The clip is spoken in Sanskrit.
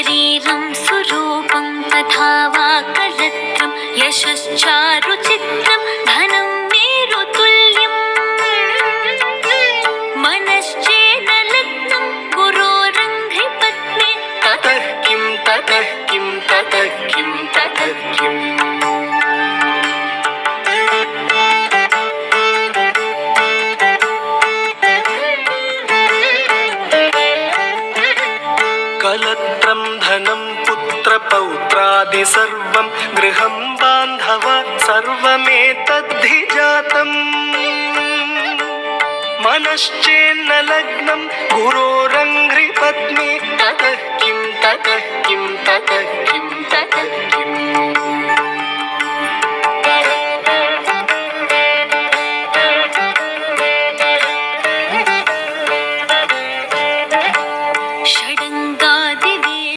शरीरं सुरूपं तथा वा कलत्रं यशश्चारुचित्रं धनं मेरुतुल्यम् मनश्चेन लग्नं गुरोरङ्घ्रिपत्ने ततः किं ततः किं ततः किं ततः किम् कलत्रं धनं पुत्रपौत्रादि सर्वं गृहं बान्धव सर्वमेतद्धि जातम् मनश्चेन्न लग्नं गुरोरङ्घ्रिपत्नी ततः किं ततः